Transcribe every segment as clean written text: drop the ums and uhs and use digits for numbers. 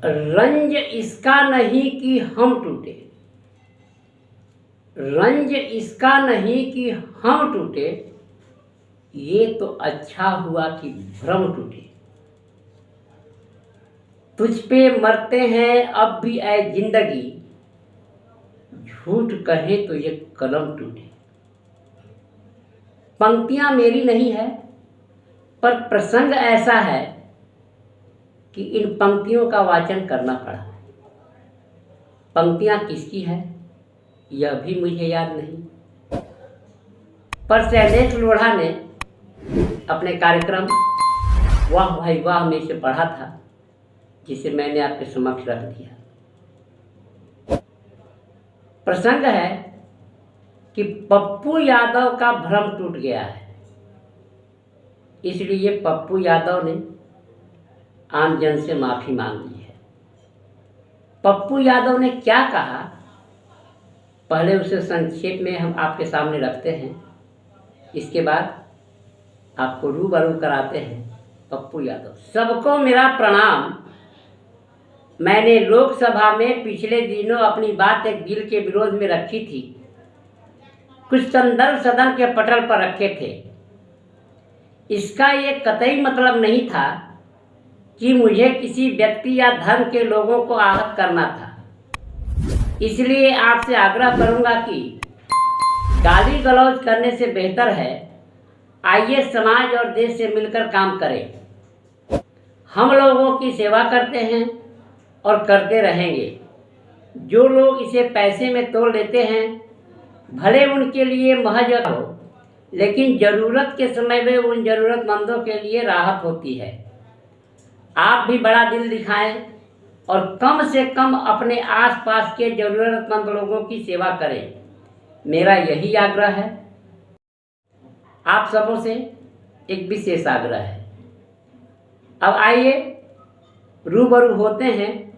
रंज इसका नहीं कि हम टूटे, रंज इसका नहीं कि हम टूटे, ये तो अच्छा हुआ कि भ्रम टूटे। तुझ पे मरते हैं अब भी ऐ जिंदगी, झूठ कहे तो ये कलम टूटे। पंक्तियां मेरी नहीं है, पर प्रसंग ऐसा है कि इन पंक्तियों का वाचन करना पड़ा। पंक्तियां किसकी है यह भी मुझे याद नहीं, पर शैलेश लोढ़ा ने अपने कार्यक्रम वाह भाई वाह में से पढ़ा था, जिसे मैंने आपके समक्ष रख दिया। प्रसंग है कि पप्पू यादव का भ्रम टूट गया है, इसलिए पप्पू यादव ने आम जन से माफी मांग ली है। पप्पू यादव ने क्या कहा, पहले उसे संक्षेप में हम आपके सामने रखते हैं, इसके बाद आपको रूबरू कराते हैं। पप्पू यादव: सबको मेरा प्रणाम। मैंने लोकसभा में पिछले दिनों अपनी बात एक बिल के विरोध में रखी थी। कुछ संदर्भ सदन के पटल पर रखे थे। इसका ये कतई मतलब नहीं था कि मुझे किसी व्यक्ति या धर्म के लोगों को आहत करना था। इसलिए आपसे आग्रह करूंगा कि गाली गलौज करने से बेहतर है आइए समाज और देश से मिलकर काम करें। हम लोगों की सेवा करते हैं और करते रहेंगे। जो लोग इसे पैसे में तोड़ लेते हैं, भले उनके लिए महज हो, लेकिन ज़रूरत के समय में उन ज़रूरतमंदों के लिए राहत होती है। आप भी बड़ा दिल दिखाएं और कम से कम अपने आसपास के ज़रूरतमंद लोगों की सेवा करें। मेरा यही आग्रह है। आप सबों से एक विशेष आग्रह है। अब आइए रूबरू होते हैं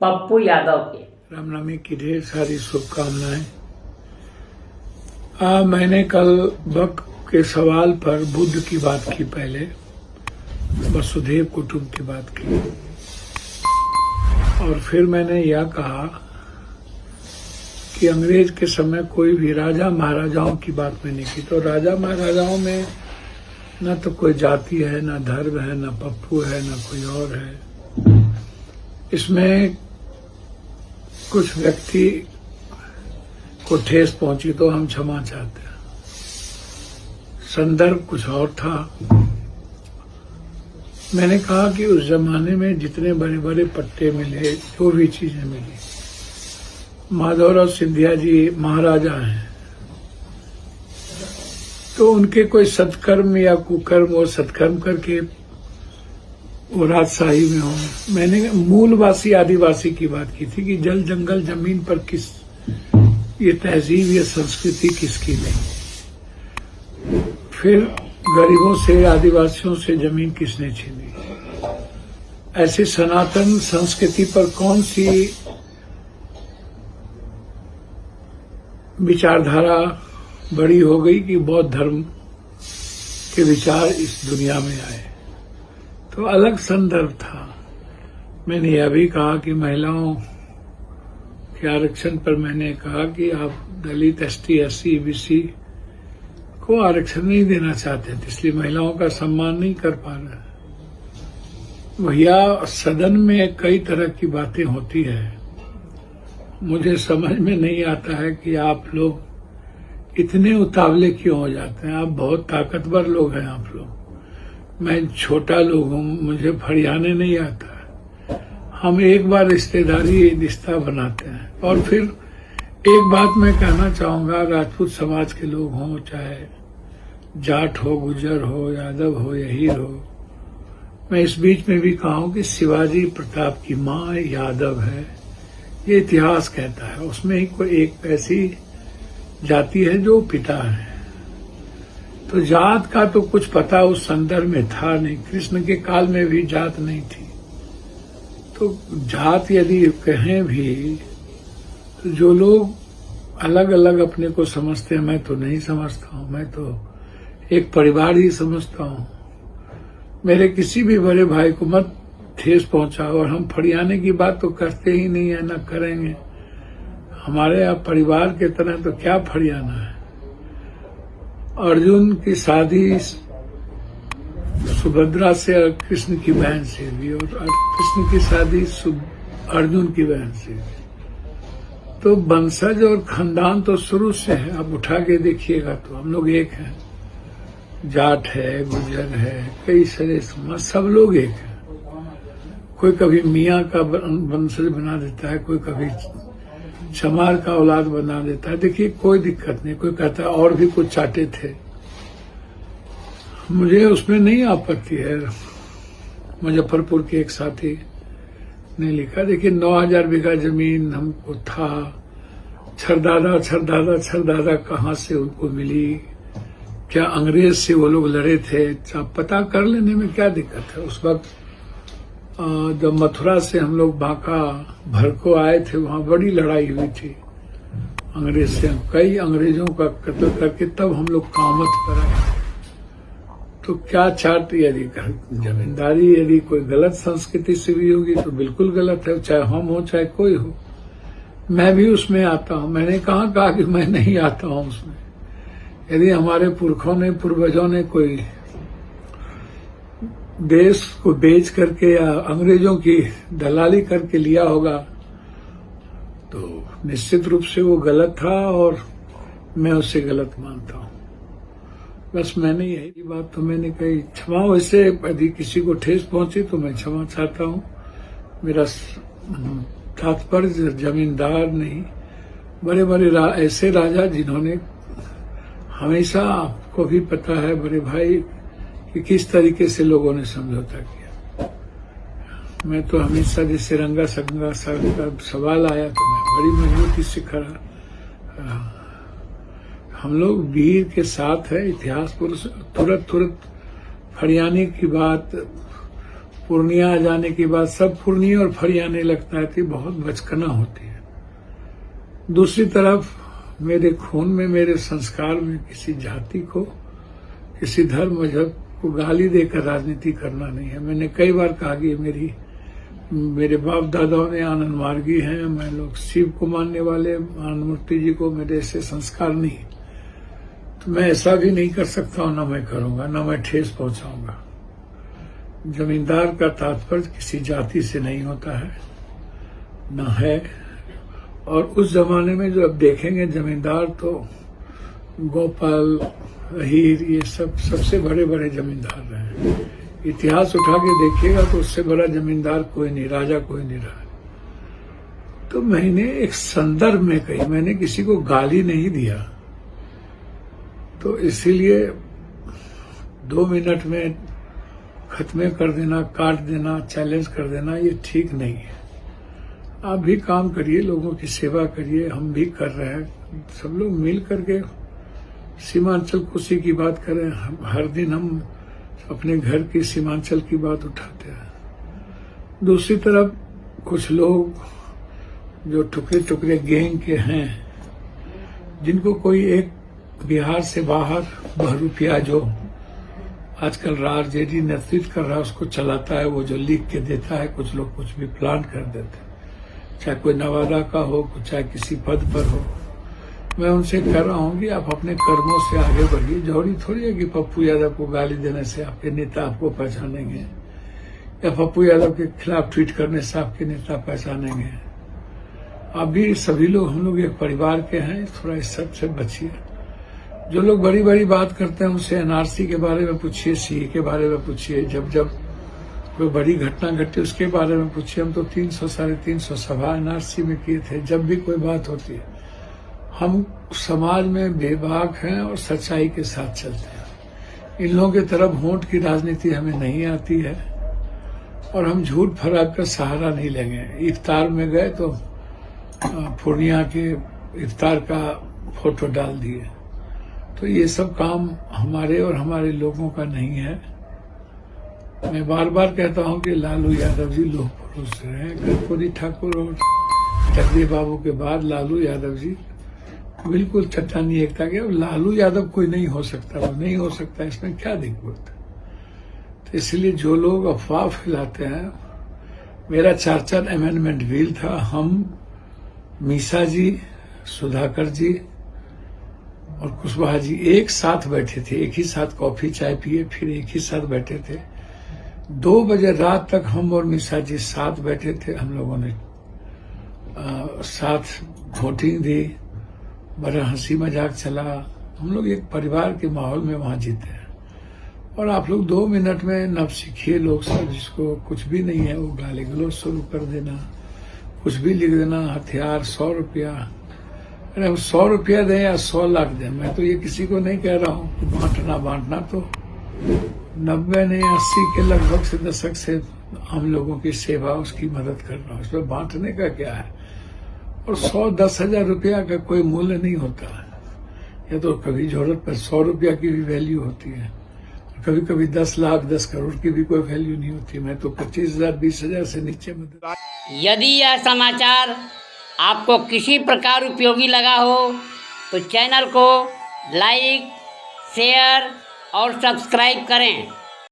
पप्पू यादव के। रामनवमी की ढेर सारी शुभकामनाएं। मैंने कल बक के सवाल पर बुद्ध की बात की, पहले वसुधैव कुटुंब की बात की, और फिर मैंने यह कहा कि अंग्रेज के समय कोई भी राजा महाराजाओं की बात में नहीं की। तो राजा महाराजाओं में न तो कोई जाति है, न धर्म है, न पप्पू है, न कोई और है। इसमें कुछ व्यक्ति को ठेस पहुंची तो हम क्षमा चाहते हैं। संदर्भ कुछ और था। मैंने कहा कि उस जमाने में जितने बड़े बड़े पट्टे मिले, जो भी चीजें मिली, माधवराव सिंधिया जी महाराजा हैं, तो उनके कोई सत्कर्म या कुकर्म और सत्कर्म करके वो राजशाही में हो। मैंने मूलवासी आदिवासी की बात की थी कि जल जंगल जमीन पर किस ये तहजीब ये संस्कृति किसकी नहीं। फिर गरीबों से आदिवासियों से जमीन किसने छीनी। ऐसी सनातन संस्कृति पर कौन सी विचारधारा बड़ी हो गई कि बौद्ध धर्म के विचार इस दुनिया में आए। तो अलग संदर्भ था। मैंने यह भी कहा कि महिलाओं के आरक्षण पर मैंने कहा कि आप दलित, एसटी, एससी, बीसी को आरक्षण नहीं देना चाहते थे, इसलिए महिलाओं का सम्मान नहीं कर पा रहे। भैया, सदन में कई तरह की बातें होती है। मुझे समझ में नहीं आता है कि आप लोग इतने उतावले क्यों हो जाते हैं। आप बहुत ताकतवर लोग हैं आप लोग। मैं छोटा लोग हूँ, मुझे फरियाने नहीं आता है। हम एक बार रिश्तेदारी रिश्ता बनाते हैं। और फिर एक बात मैं कहना चाहूंगा, राजपूत समाज के लोग हों, चाहे जाट हो, गुजर हो, यादव हो या हीर हो, मैं इस बीच में भी कहूं कि शिवाजी प्रताप की माँ यादव है, ये इतिहास कहता है। उसमें ही कोई एक ऐसी जाति है जो पिता है। तो जात का तो कुछ पता उस संदर्भ में था नहीं। कृष्ण के काल में भी जात नहीं थी। तो जात यदि कहें भी, तो जो लोग अलग अलग अपने को समझते हैं, मैं तो नहीं समझता हूँ। मैं तो एक परिवार ही समझता हूँ। मेरे किसी भी बड़े भाई को मत ठेस पहुंचा। और हम फरियाने की बात तो करते ही नहीं है, न करेंगे। हमारे यहाँ परिवार के तरह तो क्या फरियाना है। अर्जुन की शादी सुभद्रा से और कृष्ण की बहन से भी, और कृष्ण की शादी अर्जुन की बहन से भी। तो वंशज और खानदान तो शुरू से है। आप उठा के देखिएगा तो हम लोग एक हैं। जाट है, गुजर है, कई सारे समाज, सब लोग एक हैं। कोई कभी मियाँ का वंशज बना देता है, कोई कभी चमार का औलाद बना देता है। देखिए कोई दिक्कत नहीं। कोई कहता है और भी कुछ चाहते थे, मुझे उसमें नहीं आपत्ति है। मुजफ्फरपुर के एक साथी ने लिखा, देखिए 9000 बीघा जमीन हमको था, छरदादा छरदादा छरदादा कहाँ से उनको मिली, क्या अंग्रेज से वो लोग लड़े थे, आप पता कर लेने में क्या दिक्कत है। उस वक्त जब मथुरा से हम लोग बांका भर को आए थे, वहां बड़ी लड़ाई हुई थी अंग्रेज से। कई अंग्रेजों का कत्ल करके तब हम लोग कामत पर आए। तो क्या चाहती, यदि जमींदारी यदि कोई गलत संस्कृति से भी होगी तो बिल्कुल गलत है, चाहे हम हो चाहे कोई हो। मैं भी उसमें आता हूं। मैंने कहा कि मैं नहीं आता हूं उसमें। यदि हमारे पुरखों ने, पूर्वजों ने कोई देश को बेच करके या अंग्रेजों की दलाली करके लिया होगा तो निश्चित रूप से वो गलत था और मैं उसे गलत मानता हूं। बस मैंने यही बात तो मैंने कही। क्षमा, वैसे यदि किसी को ठेस पहुंची तो मैं क्षमा चाहता हूं। मेरा तात्पर्य जमींदार नहीं, बड़े बड़े ऐसे राजा जिन्होंने हमेशा, आपको भी पता है बड़े भाई, कि किस तरीके से लोगों ने समझौता किया। मैं तो हमेशा जैसे रंगा संगा का सवाल आया तो मैं बड़ी मजबूती से खड़ा रहा। हम लोग वीर के साथ है। इतिहास पुरुष तुरंत फरियाने की बात, पूर्णिया जाने की बात, सब पूर्णिया और फरियाने लगता है कि बहुत बचकना होती है। दूसरी तरफ मेरे खून में, मेरे संस्कार में किसी जाति को, किसी धर्म मजहब को गाली देकर राजनीति करना नहीं है। मैंने कई बार कहा कि मेरे बाप दादाओं ने आनंद मार्गी हैं, मैं लोग शिव को मानने वाले, आनंद मूर्ति जी को, मेरे ऐसे संस्कार नहीं। तो मैं ऐसा भी नहीं कर सकता हूं, ना मैं करूंगा, ना मैं ठेस पहुंचाऊंगा। जमींदार का तात्पर्य किसी जाति से नहीं होता है, न है। और उस जमाने में जो अब देखेंगे जमींदार तो गोपाल, अहीर, ये सब सबसे बड़े बड़े जमींदार रहे। इतिहास उठा के देखिएगा तो उससे बड़ा जमींदार कोई नहीं, राजा कोई नहीं रहा। तो मैंने एक संदर्भ में कही, मैंने किसी को गाली नहीं दिया। तो इसीलिए 2 मिनट में खत्म कर देना, काट देना, चैलेंज कर देना, ये ठीक नहीं है। आप भी काम करिए, लोगों की सेवा करिए, हम भी कर रहे हैं। सब लोग मिल करके सीमांचल कोसी की बात करें। हर दिन हम अपने घर की सीमांचल की बात उठाते हैं। दूसरी तरफ कुछ लोग जो टुकड़े टुकड़े गैंग के हैं, जिनको कोई एक बिहार से बाहर बहरूपिया जो आजकल आरजेडी नेतृत्व कर रहा है उसको चलाता है, वो जो लिख के देता है, कुछ लोग कुछ भी प्लान कर देते हैं, चाहे कोई नवादा का हो, चाहे किसी पद पर हो। मैं उनसे कह रहा हूं कि आप अपने कर्मों से आगे बढ़िए। जरूरी थोड़ी है कि पप्पू यादव को गाली देने से आपके नेता आपको पहचानेंगे, या पप्पू यादव के खिलाफ ट्वीट करने से आपके नेता पहचानेंगे। आप भी सभी लोग, हम लोग एक परिवार के हैं, थोड़ा इस सब से बचिए। जो लोग बड़ी बड़ी बात करते हैं उनसे एनआरसी के बारे में पूछिए, सीए के बारे में पूछिए, जब कोई बड़ी घटना घटी उसके बारे में पूछिए। हम तो 300 साढ़े 300 सभा एनआरसी में किए थे। जब भी कोई बात होती है हम समाज में बेबाक हैं और सच्चाई के साथ चलते हैं। इन लोगों की तरफ वोट की राजनीति हमें नहीं आती है और हम झूठ फराब का सहारा नहीं लेंगे। इफ्तार में गए तो पूर्णिया के इफ्तार का फोटो डाल दिए। तो ये सब काम हमारे और हमारे लोगों का नहीं है। मैं बार बार कहता हूं कि लालू यादव जी लोह पुरुष हैं। कर्पूरी ठाकुर और जगदीप बाबू के बाद लालू यादव जी बिल्कुल चट्टानी एकता के। लालू यादव कोई नहीं हो सकता, वो नहीं हो सकता, इसमें क्या दिक्कत है। तो इसलिए जो लोग अफवाह फैलाते हैं मेरा 4 अमेंडमेंट बिल था। हम मीसा जी, सुधाकर जी और कुशवाहा जी एक साथ बैठे थे, एक ही साथ कॉफी चाय पिए, फिर एक ही साथ बैठे थे। 2 बजे रात तक हम और मीसा जी साथ बैठे थे। हम लोगों ने साथ वोटिंग दी, बड़ा हंसी मजाक चला। हम लोग एक परिवार के माहौल में वहां जीते हैं। और आप लोग 2 मिनट में नवसिखिए लोग सब, जिसको कुछ भी नहीं है, वो गाली गलौज शुरू कर देना, कुछ भी लिख देना, हथियार 100 रुपया। अरे हम 100 रुपया दें या 100 लाख दें, मैं तो ये किसी को नहीं कह रहा हूँ। बांटना तो 90 नहीं 80 के लगभग से दशक से हम लोगों की सेवा, उसकी मदद कर रहा हूँ। इसमें बांटने का क्या है? और 100-10 हजार रुपया का कोई मूल्य नहीं होता है। ये तो कभी जरूरत पर 100 रुपया की भी वैल्यू होती है, कभी कभी 10 लाख 10 करोड़ की भी कोई वैल्यू नहीं होती। मैं तो 25,000 20,000 से नीचे मदद। यदि यह समाचार आपको किसी प्रकार उपयोगी लगा हो तो चैनल को लाइक, शेयर और सब्सक्राइब करें।